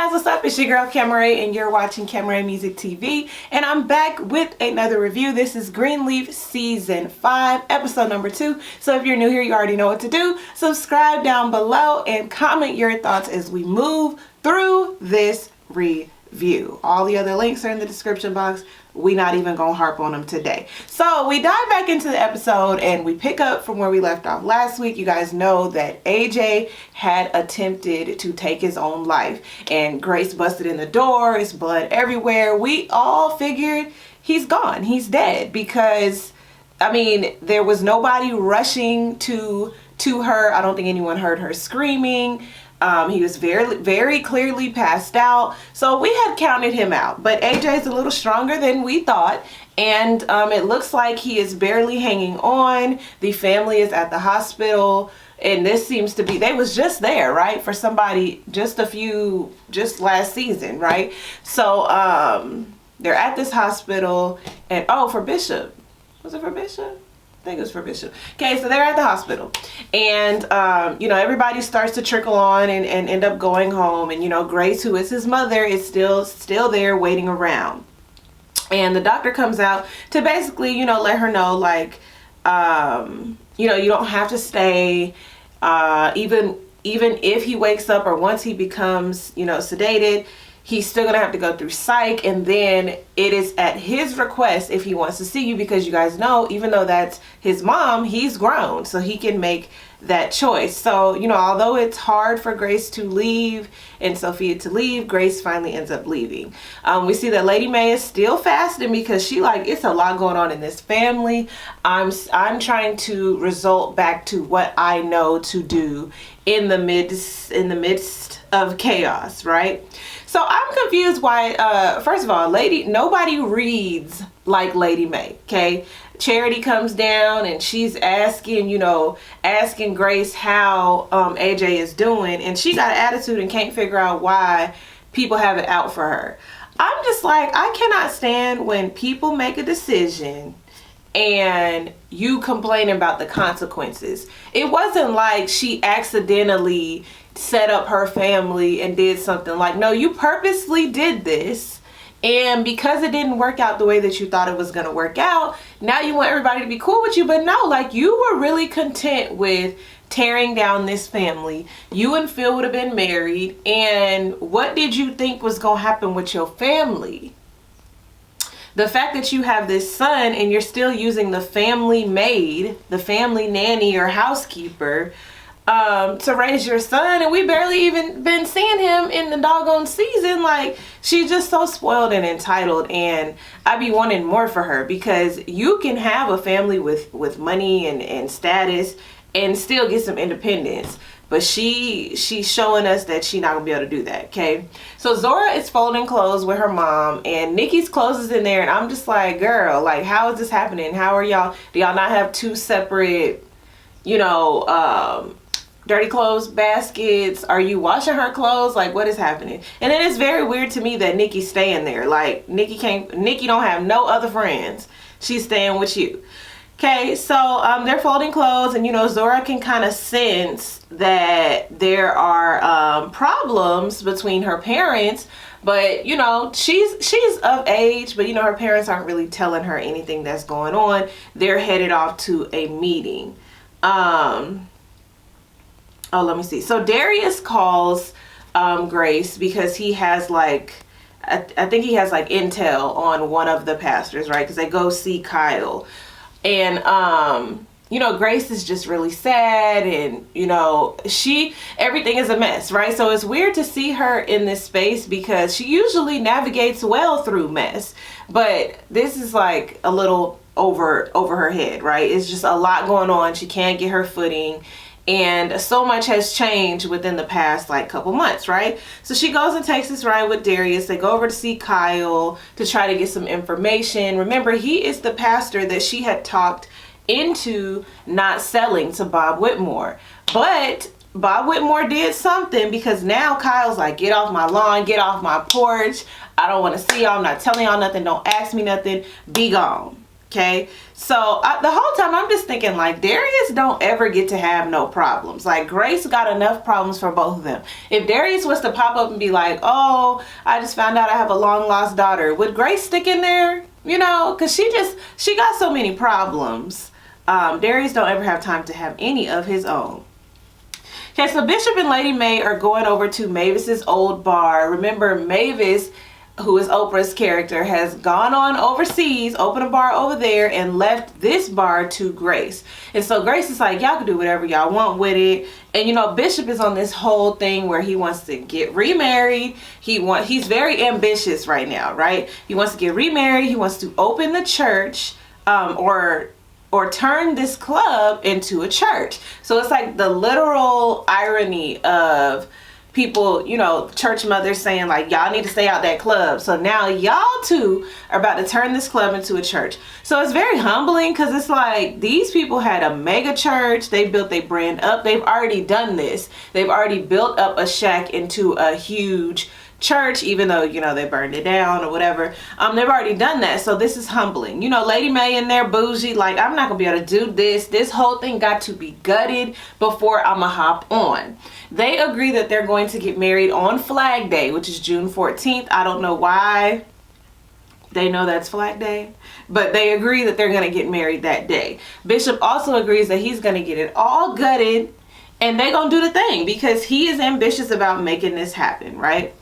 guys, what's up? It's your girl Camray and you're watching Camray Music TV, and I'm back with another review. This is Greenleaf Season 5, episode number 2. So if you're new here, you already know what to do. Subscribe down below and comment your thoughts as we move through this review. All the other links are in the description box. We not even gonna harp on them today. So we dive back into the episode and we pick up from where we left off last week. You guys know that AJ had attempted to take his own life and Grace busted in the door. It's blood everywhere. We all figured he's gone. He's dead because, I mean, there was nobody rushing to her. I don't think anyone heard her screaming. He was very clearly passed out. So we had counted him out. But AJ's a little stronger than we thought. And it looks like he is barely hanging on. The family is at the hospital. And this seems to be, they was just there, right? For somebody just last season, right? So they're at this hospital. And oh, for Bishop. Was it for Bishop? I think it was for Bishop. Okay, so they're at the hospital and you know, everybody starts to trickle on and end up going home, and you know, Grace, who is his mother, is still there waiting around, and the doctor comes out to basically, you know, let her know, like, you know, you don't have to stay, even if he wakes up or once he becomes, you know, sedated, he's still gonna have to go through psych, and then it is at his request if he wants to see you, because you guys know, even though that's his mom, he's grown, so he can make that choice. So, you know, although it's hard for Grace to leave and Sophia to leave, Grace finally ends up leaving. We see that Lady May is still fasting because she like, it's a lot going on in this family. I'm trying to result back to what I know to do in the midst of chaos, right? So I'm confused why, first of all, nobody reads like Lady May, okay? Charity comes down and she's asking Grace how AJ is doing, and she got an attitude and can't figure out why people have it out for her. I'm just like, I cannot stand when people make a decision and you complain about the consequences. It wasn't like she accidentally set up her family and did something. Like, no, you purposely did this, and because it didn't work out the way that you thought it was going to work out, now you want everybody to be cool with you. But no, like, you were really content with tearing down this family. You and Phil would have been married, and what did you think was going to happen with your family? The fact that you have this son and you're still using the family maid, the family nanny or housekeeper, to raise your son, and we barely even been seeing him in the doggone season. Like, she's just so spoiled and entitled, and I be wanting more for her, because you can have a family with money and status and still get some independence, but she's showing us that she's not gonna be able to do that. Okay, so Zora is folding clothes with her mom, and Nikki's clothes is in there, and I'm just like, girl, like, how is this happening? How are y'all, do y'all not have two separate, you know, dirty clothes baskets? Are you washing her clothes? Like, what is happening? And it is very weird to me that Nikki's staying there. Like, Nikki don't have no other friends. She's staying with you. Okay, so they're folding clothes, and you know, Zora can kind of sense that there are problems between her parents, but you know, she's of age, but you know, her parents aren't really telling her anything that's going on. They're headed off to a meeting. Oh, let me see. So Darius calls Grace because he has like, I think he has like intel on one of the pastors, right? Because they go see Kyle. And, you know, Grace is just really sad, and, you know, everything is a mess, right? So it's weird to see her in this space because she usually navigates well through mess. But this is like a little over her head, right? It's just a lot going on. She can't get her footing. And so much has changed within the past like couple months, right? So she goes and takes this ride with Darius. They go over to see Kyle to try to get some information. Remember, he is the pastor that she had talked into not selling to Bob Whitmore. But Bob Whitmore did something, because now Kyle's like, get off my lawn, get off my porch. I don't want to see y'all. I'm not telling y'all nothing. Don't ask me nothing. Be gone. Okay, so the whole time I'm just thinking, like, Darius don't ever get to have no problems. Like, Grace got enough problems for both of them. If Darius was to pop up and be like, oh, I just found out I have a long lost daughter, would Grace stick in there? You know, because she got so many problems. Darius don't ever have time to have any of his own. Okay, so Bishop and Lady Mae are going over to Mavis's old bar. Remember, Mavis, who is Oprah's character, has gone on overseas, opened a bar over there, and left this bar to Grace. And so Grace is like, y'all can do whatever y'all want with it. And you know, Bishop is on this whole thing where he wants to get remarried. He's very ambitious right now, right? He wants to get remarried. He wants to open the church, or turn this club into a church. So it's like the literal irony of people, you know, church mothers saying like, y'all need to stay out that club. So now y'all two are about to turn this club into a church. So it's very humbling, because it's like these people had a mega church. They built their brand up. They've already done this. They've already built up a shack into a huge church, even though, you know, they burned it down or whatever. They've already done that. So this is humbling. You know, Lady Mae in there bougie, like, I'm not gonna be able to do this. This whole thing got to be gutted before I'ma hop on. They agree that they're going to get married on Flag Day, which is June 14th. I don't know why they know that's Flag Day, but they agree that they're going to get married that day. Bishop also agrees that he's going to get it all gutted, and they're going to do the thing because he is ambitious about making this happen, right?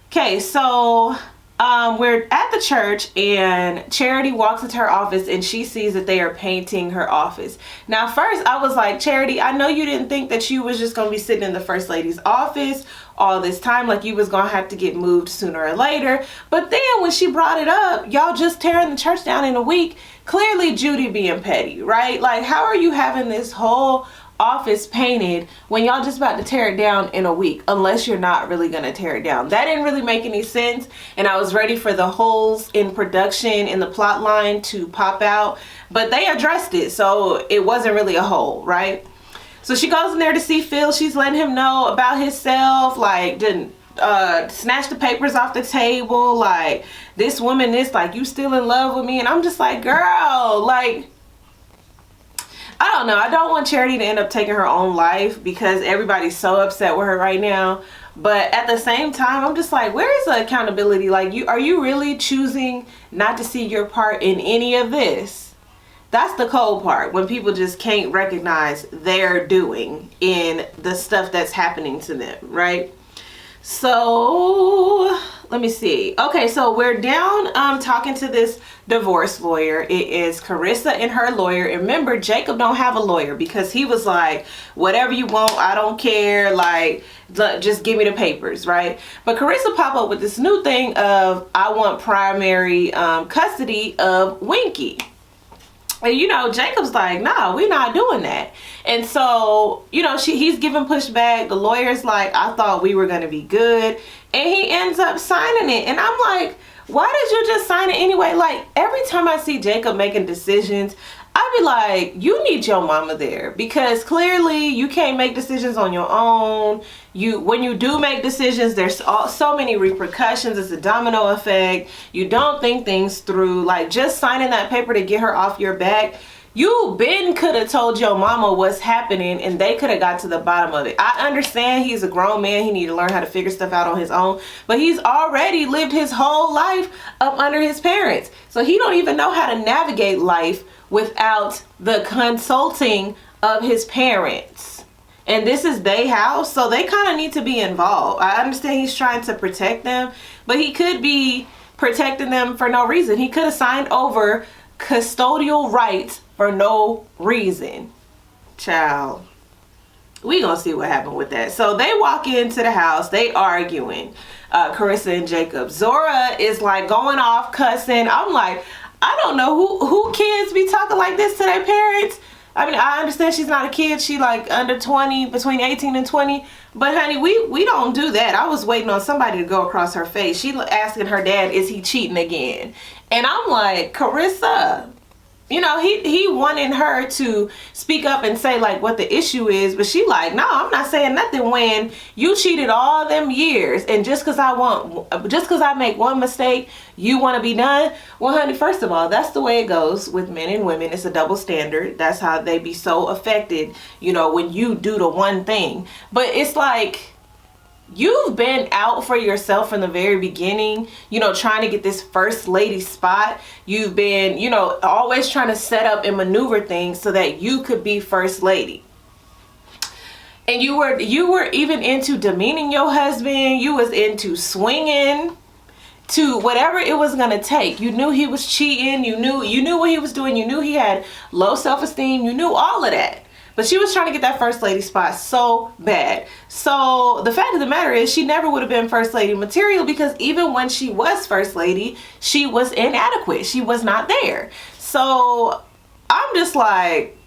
Okay, so we're at the church, and Charity walks into her office and she sees that they are painting her office. Now, first I was like, Charity, I know you didn't think that you was just going to be sitting in the First Lady's office all this time, like you was going to have to get moved sooner or later. But then when she brought it up, y'all just tearing the church down in a week, clearly Judy being petty, right? Like, how are you having this whole office painted when y'all just about to tear it down in a week, unless you're not really gonna tear it down? That didn't really make any sense, and I was ready for the holes in production in the plot line to pop out, but they addressed it, so it wasn't really a hole, right? So she goes in there to see Phil. She's letting him know about himself, like, didn't snatch the papers off the table, like, this woman is like, you still in love with me? And I'm just like, girl, like, I don't know. I don't want Charity to end up taking her own life because everybody's so upset with her right now. But at the same time, I'm just like, where is the accountability? Like, are you really choosing not to see your part in any of this? That's the cold part, when people just can't recognize their doing in the stuff that's happening to them, right? So let me see. Okay, so we're down talking to this divorce lawyer. It is Carissa and her lawyer. And remember, Jacob don't have a lawyer because he was like, whatever you want, I don't care, like, just give me the papers, right? But Carissa pop up with this new thing of, I want primary custody of Winky. And you know, Jacob's like, nah, we're not doing that. And so, you know, he's giving pushback. The lawyer's like, I thought we were going to be good. And he ends up signing it. And I'm like, why did you just sign it anyway? Like, every time I see Jacob making decisions, I be like, you need your mama there, because clearly you can't make decisions on your own. When you do make decisions, there's so many repercussions. It's a domino effect. You don't think things through. Like, just signing that paper to get her off your back, you could have told your mama what's happening and they could have got to the bottom of it. I understand he's a grown man. He need to learn how to figure stuff out on his own, but he's already lived his whole life up under his parents. So he don't even know how to navigate life without the consulting of his parents. And this is their house, so they kind of need to be involved. I understand he's trying to protect them, but he could be protecting them for no reason. He could have signed over custodial rights for no reason. Child, we gonna see what happened with that. So they walk into the house, they arguing, Carissa and Jacob. Zora is like going off cussing. I'm like, I don't know who kids be talking like this to their parents. I mean, I understand she's not a kid. She like under 20, between 18 and 20. But honey, we don't do that. I was waiting on somebody to go across her face. She asking her dad, is he cheating again? And I'm like, Carissa, you know, he wanted her to speak up and say like what the issue is, but she like, no, I'm not saying nothing when you cheated all them years, and just because I make one mistake, you want to be done. Well, honey, first of all, that's the way it goes with men and women. It's a double standard. That's how they be so affected, you know, when you do the one thing. But it's like, you've been out for yourself from the very beginning, you know, trying to get this first lady spot. You've been, you know, always trying to set up and maneuver things so that you could be first lady. And you were even into demeaning your husband. You was into swinging to whatever it was going to take. You knew he was cheating. You knew what he was doing. You knew he had low self-esteem. You knew all of that. But she was trying to get that first lady spot so bad. So the fact of the matter is, she never would have been first lady material, because even when she was first lady, she was inadequate. She was not there. So I'm just like,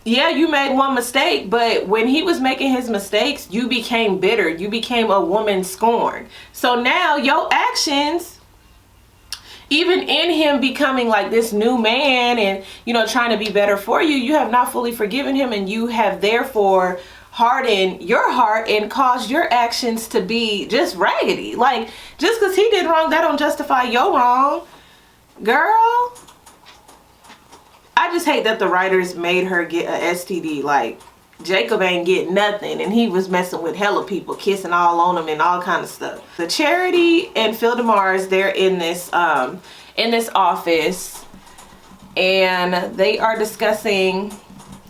yeah, you made one mistake, but when he was making his mistakes, you became bitter. You became a woman scorned. So now your actions, even in him becoming like this new man and, you know, trying to be better for you, you have not fully forgiven him, and you have therefore hardened your heart and caused your actions to be just raggedy. Like, just because he did wrong, that don't justify your wrong. Girl, I just hate that the writers made her get a STD. Like, Jacob ain't getting nothing, and he was messing with hella people, kissing all on him and all kind of stuff. The Charity and Phil DeMars, they're in this office, and they are discussing,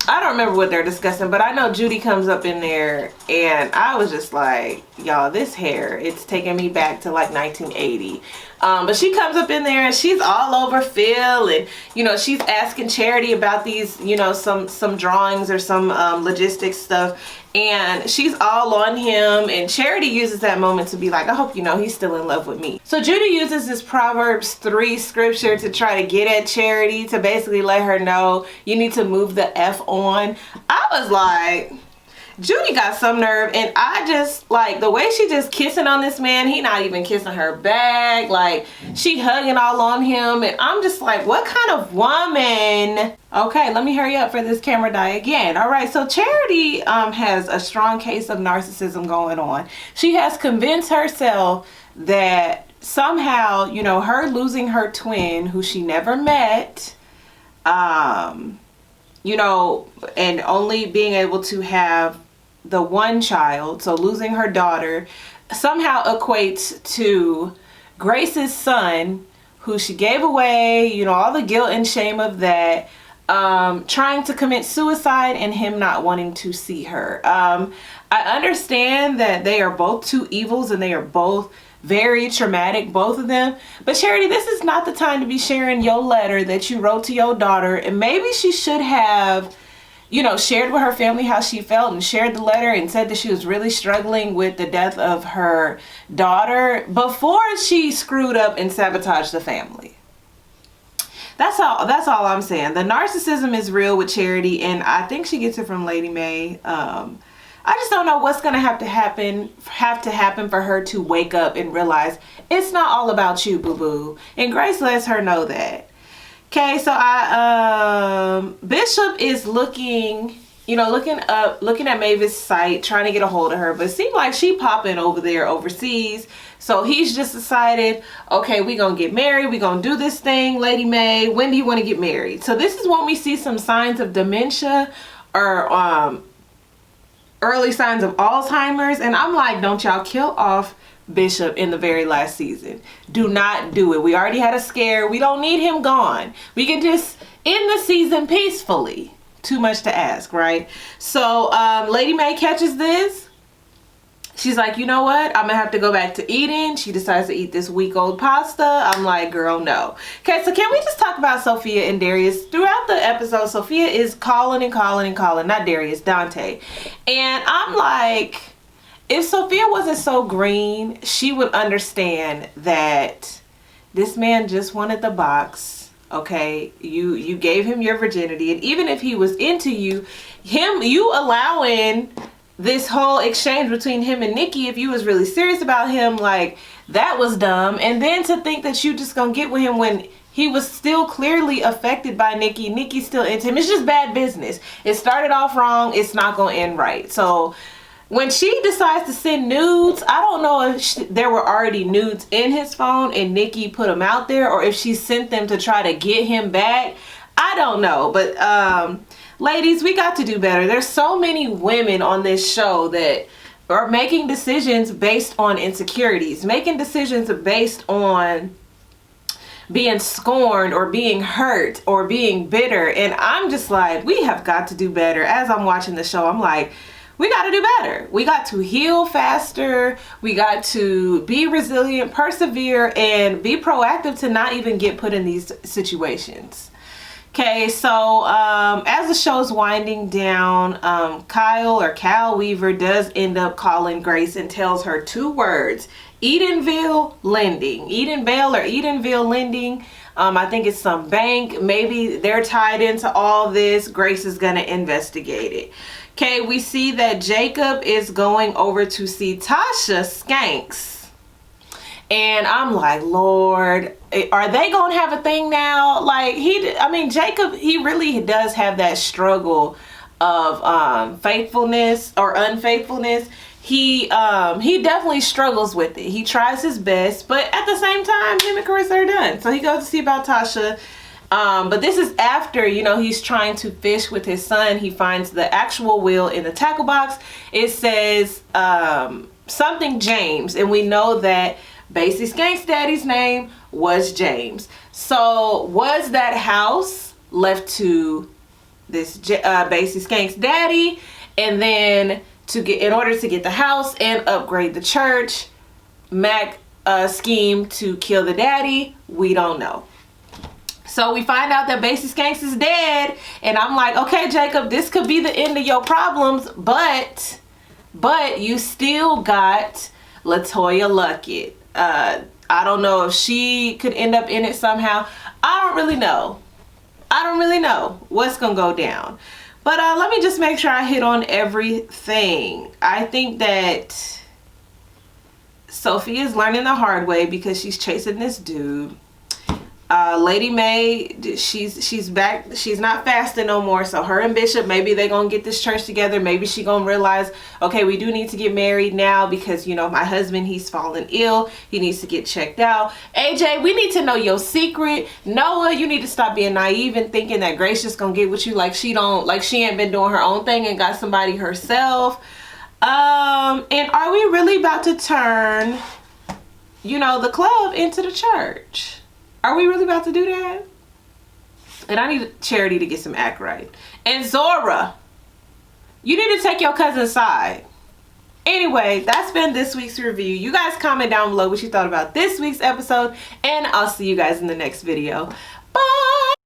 I don't remember what they're discussing, but I know Judy comes up in there, and I was just like, y'all, this hair, it's taking me back to like 1980. But she comes up in there and she's all over Phil, and, you know, she's asking Charity about these, you know, some drawings or some logistics stuff, and she's all on him, and Charity uses that moment to be like, I hope you know he's still in love with me. So Judy uses this Proverbs 3 scripture to try to get at Charity, to basically let her know you need to move the F on. I was like, Judy got some nerve. And I just like the way she just kissing on this man. He not even kissing her back. Like, she hugging all on him, and I'm just like, what kind of woman? Okay, let me hurry up for this camera die again. All right, so Charity has a strong case of narcissism going on. She has convinced herself that somehow, you know, her losing her twin, who she never met, you know, and only being able to have the one child, so losing her daughter, somehow equates to Grace's son, who she gave away, you know, all the guilt and shame of that, trying to commit suicide, and him not wanting to see her. I understand that they are both two evils, and they are both very traumatic, both of them. But Charity, this is not the time to be sharing your letter that you wrote to your daughter. And maybe she should have, you know, shared with her family how she felt, and shared the letter and said that she was really struggling with the death of her daughter before she screwed up and sabotaged the family. That's all I'm saying. The narcissism is real with Charity, and I think she gets it from Lady Mae. I just don't know what's going to have to happen for her to wake up and realize it's not all about you, boo-boo. And Grace lets her know that. Okay, so Bishop is looking at Mavis' site, trying to get a hold of her, but it seems like she popping over there overseas. So he's just decided, okay, we gonna get married, we gonna do this thing, Lady Mae, when do you want to get married? So this is when we see some signs of dementia, or early signs of Alzheimer's. And I'm like, don't y'all kill off Bishop in the very last season. Do not do it. We already had a scare. We don't need him gone. We can just end the season peacefully. Too much to ask, right? So Lady Mae catches this. She's like, you know what? I'm gonna have to go back to eating. She decides to eat this week-old pasta. I'm like, girl, no. Okay, so can we just talk about Sophia and Darius? Throughout the episode, Sophia is calling and calling and calling. Not Darius, Dante. And I'm like, if Sophia wasn't so green, she would understand that this man just wanted the box. Okay, you gave him your virginity, and even if he was into you, you allowing this whole exchange between him and Nikki, if you was really serious about him, like, that was dumb. And then to think that you just gonna get with him when he was still clearly affected by Nikki. Nikki's still into him. It's just bad business. It started off wrong. It's not going to end right. So when she decides to send nudes, I don't know if there were already nudes in his phone and Nikki put them out there, or if she sent them to try to get him back. I don't know. But ladies, we got to do better. There's so many women on this show that are making decisions based on insecurities, making decisions based on being scorned or being hurt or being bitter. And I'm just like, we have got to do better. As I'm watching the show, I'm like, we got to do better. We got to heal faster. We got to be resilient, persevere, and be proactive to not even get put in these situations. Okay, so as the show's winding down, Kyle Weaver does end up calling Grace and tells her 2 words: Edenville Lending. Edenville or Edenville Lending. I think it's some bank. Maybe they're tied into all this. Grace is going to investigate it. Okay, we see that Jacob is going over to see Tasha Skanks. And I'm like, Lord, are they going to have a thing now? Like, Jacob, he really does have that struggle of faithfulness or unfaithfulness. He definitely struggles with it. He tries his best, but at the same time, him and Carissa are done. So he goes to see about Tasha. But this is after, he's trying to fish with his son. He finds the actual will in the tackle box. It says something James, and we know that Basie Skank's daddy's name was James. So was that house left to this Basie Skank's daddy, and then in order to get the house and upgrade the church, Mac schemed to kill the daddy? We don't know. So we find out that Basie Skanks is dead, and I'm like, okay, Jacob, this could be the end of your problems, but you still got LaToya Luckett. I don't know if she could end up in it somehow. I don't really know what's gonna go down. But let me just make sure I hit on everything. I think that Sophie is learning the hard way because she's chasing this dude. Lady May, she's back. She's not fasting no more. So her and Bishop, maybe they're gonna get this church together. Maybe she gonna realize, okay, we do need to get married now because my husband, he's fallen ill. He needs to get checked out. AJ, we need to know your secret. Noah, you need to stop being naive and thinking that Grace just gonna get with you like she ain't been doing her own thing and got somebody herself. And are we really about to turn, the club into the church? Are we really about to do that? And I need Charity to get some act right. And Zora, you need to take your cousin's side. Anyway, that's been this week's review. You guys comment down below what you thought about this week's episode, and I'll see you guys in the next video. Bye!